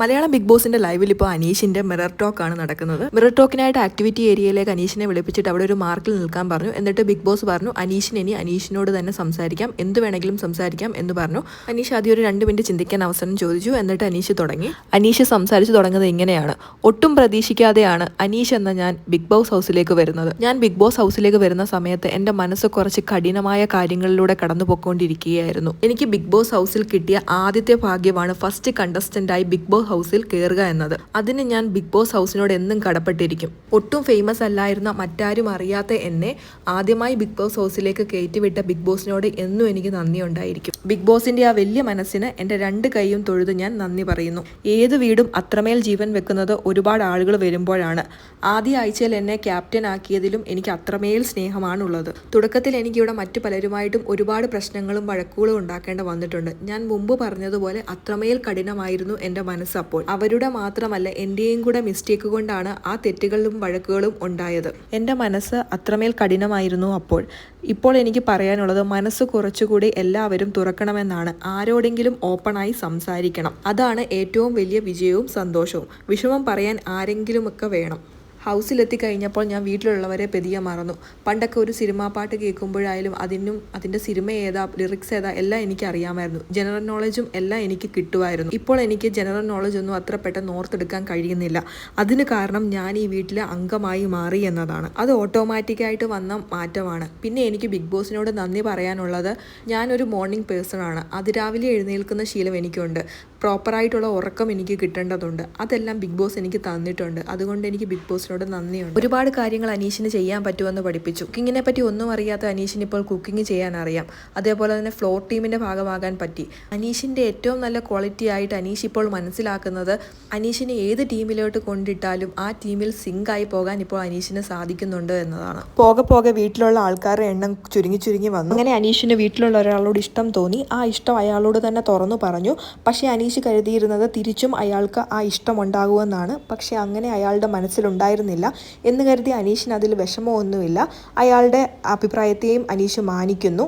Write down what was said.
Malayalam big ബോസിന്റെ ലൈവിൽ ഇപ്പോൾ അനീഷിന്റെ മിറർ ടോക്ക് ആണ് നടക്കുന്നത്. മിറർ ടോക്കിനായിട്ട് ആക്ടിവിറ്റി ഏരിയയിലേക്ക് അനീഷിനെ വിളിപ്പിച്ചിട്ട് അവിടെ ഒരു മാർക്കിൽ നിൽക്കാൻ പറഞ്ഞു. എന്നിട്ട് ബിഗ് ബോസ് പറഞ്ഞു അനീഷിനോട് തന്നെ സംസാരിക്കാം, എന്ത് വേണമെങ്കിലും സംസാരിക്കാം എന്ന് പറഞ്ഞു. അനീഷ് ആദ്യം ഒരു 2 മിനിറ്റ് ചിന്തിക്കാൻ അവസരം ചോദിച്ചു. എന്നിട്ട് അനീഷ് തുടങ്ങി. അനീഷ് സംസാരിച്ചു തുടങ്ങുന്നത് ഇങ്ങനെയാണ്: ഒട്ടും പ്രതീക്ഷിക്കാതെയാണ് അനീഷ് എന്ന ഞാൻ ബിഗ് ബോസ് ഹൗസിലേക്ക് വരുന്നത്. ഞാൻ ബിഗ് ബോസ് ഹൗസിലേക്ക് വരുന്ന സമയത്ത് എൻ്റെ മനസ്സ് കുറച്ച് കഠിനമായ കാര്യങ്ങളിലൂടെ കടന്നു പോയിക്കൊണ്ടിരിക്കുകയായിരുന്നു. എനിക്ക് ബിഗ് ബോസ് ഹൗസിൽ കിട്ടിയ ആദ്യത്തെ ഭാഗ്യമാണ് ഫസ്റ്റ് കണ്ടസ്റ്റന്റായി ബിഗ് ബോസ് ഹൗസിൽ കയറുക എന്നത്. അതിന് ഞാൻ ബിഗ് ബോസ് ഹൗസിനോട് എന്നും കടപ്പെട്ടിരിക്കും. ഒട്ടും ഫേമസ് അല്ലായിരുന്ന, മറ്റാരും അറിയാത്ത എന്നെ ആദ്യമായി ബിഗ് ബോസ് ഹൗസിലേക്ക് കയറ്റിവിട്ട ബിഗ് ബോസിനോട് എന്നും എനിക്ക് നന്ദി ഉണ്ടായിരിക്കും. ബിഗ് ബോസിന്റെ ആ വലിയ മനസ്സിന് എൻ്റെ 2 കൈയും തൊഴുത് ഞാൻ നന്ദി പറയുന്നു. ഏത് വീടും അത്രമേൽ ജീവൻ വെക്കുന്നത് ഒരുപാട് ആളുകൾ വരുമ്പോഴാണ്. ആദ്യ ആഴ്ചയിൽ എന്നെ ക്യാപ്റ്റൻ ആക്കിയതിലും എനിക്ക് അത്രമേൽ സ്നേഹമാണുള്ളത്. തുടക്കത്തിൽ എനിക്കിവിടെ മറ്റു പലരുമായിട്ടും ഒരുപാട് പ്രശ്നങ്ങളും വഴക്കുകളും ഉണ്ടാക്കേണ്ട വന്നിട്ടുണ്ട്. ഞാൻ മുമ്പ് പറഞ്ഞതുപോലെ അത്രമേൽ കഠിനമായിരുന്നു എൻ്റെ മനസ്സ്. അപ്പോൾ അവരുടെ മാത്രമല്ല, എൻ്റെയും കൂടെ മിസ്റ്റേക്ക് കൊണ്ടാണ് ആ തെറ്റുകളും വഴക്കുകളും ഉണ്ടായത്. എൻ്റെ മനസ്സ് അത്രമേൽ കഠിനമായിരുന്നു അപ്പോൾ. ഇപ്പോൾ എനിക്ക് പറയാനുള്ളത്, മനസ്സ് കുറച്ചുകൂടി എല്ലാവരും തുറക്കണമെന്നാണ്. ആരോടെങ്കിലും ഓപ്പണായി സംസാരിക്കണം. അതാണ് ഏറ്റവും വലിയ വിജയവും സന്തോഷവും. വിഷമം പറയാൻ ആരെങ്കിലുമൊക്കെ വേണം. ഹൗസിലെത്തി കഴിഞ്ഞപ്പോൾ ഞാൻ വീട്ടിലുള്ളവരെ പെതിയെ മറന്നു. പണ്ടൊക്കെ ഒരു സിനിമാ പാട്ട് കേൾക്കുമ്പോഴായാലും അതിൻ്റെ സിനിമ ഏതാ, ലിറിക്സ് ഏതാ എല്ലാം എനിക്ക് അറിയാമായിരുന്നു. ജനറൽ നോളജും എല്ലാം എനിക്ക് കിട്ടുമായിരുന്നു. ഇപ്പോൾ എനിക്ക് ജനറൽ നോളജ് ഒന്നും അത്ര പെട്ടെന്ന് ഓർത്തെടുക്കാൻ കഴിയുന്നില്ല. അതിന് കാരണം ഞാൻ ഈ വീട്ടിലെ അംഗമായി മാറി എന്നതാണ്. അത് ഓട്ടോമാറ്റിക്കായിട്ട് വന്ന മാറ്റമാണ്. പിന്നെ എനിക്ക് ബിഗ് ബോസിനോട് നന്ദി പറയാനുള്ളത്, ഞാനൊരു മോർണിംഗ് പേഴ്സൺ ആണ്. അതിരാവിലെ എഴുന്നേൽക്കുന്ന ശീലം എനിക്കുണ്ട്. പ്രോപ്പറായിട്ടുള്ള ഉറക്കം എനിക്ക് കിട്ടേണ്ടതുണ്ട്. അതെല്ലാം ബിഗ് ബോസ് എനിക്ക് തന്നിട്ടുണ്ട്. അതുകൊണ്ട് എനിക്ക് ബിഗ് ബോസിനോട് നന്ദിയുണ്ട്. ഒരുപാട് കാര്യങ്ങൾ അനീഷിന് ചെയ്യാൻ പറ്റുമെന്ന് പഠിപ്പിച്ചു. കുക്കിങ്ങിനെ പറ്റി ഒന്നും അറിയാത്ത അനീഷിന് ഇപ്പോൾ കുക്കിംഗ് ചെയ്യാൻ അറിയാം. അതേപോലെ തന്നെ ഫ്ലോർ ടീമിന്റെ ഭാഗമാകാൻ പറ്റി. അനീഷിന്റെ ഏറ്റവും നല്ല ക്വാളിറ്റി ആയിട്ട് അനീഷ് ഇപ്പോൾ മനസ്സിലാക്കുന്നത്, അനീഷിനെ ഏത് ടീമിലോട്ട് കൊണ്ടിട്ടാലും ആ ടീമിൽ സിങ്കായി പോകാൻ ഇപ്പോൾ അനീഷിന് സാധിക്കുന്നുണ്ട് എന്നതാണ്. പോകെ വീട്ടിലുള്ള ആൾക്കാരുടെ എണ്ണം ചുരുങ്ങി വന്നു. അങ്ങനെ അനീഷിന് വീട്ടിലുള്ള ഒരാളോട് ഇഷ്ടം തോന്നി. ആ ഇഷ്ടം അയാളോട് തന്നെ തുറന്നു പറഞ്ഞു. പക്ഷേ അനീഷ് കരുതിയിരുന്നത് തിരിച്ചും അയാൾക്ക് ആ ഇഷ്ടം ഉണ്ടാകുമെന്നാണ്. പക്ഷെ അങ്ങനെ അയാളുടെ മനസ്സിലുണ്ടായിരുന്നില്ല എന്ന് കരുതി അനീഷിന് അതിൽ വിഷമമൊന്നുമില്ല. അയാളുടെ അഭിപ്രായത്തെയും അനീഷ് മാനിക്കുന്നു.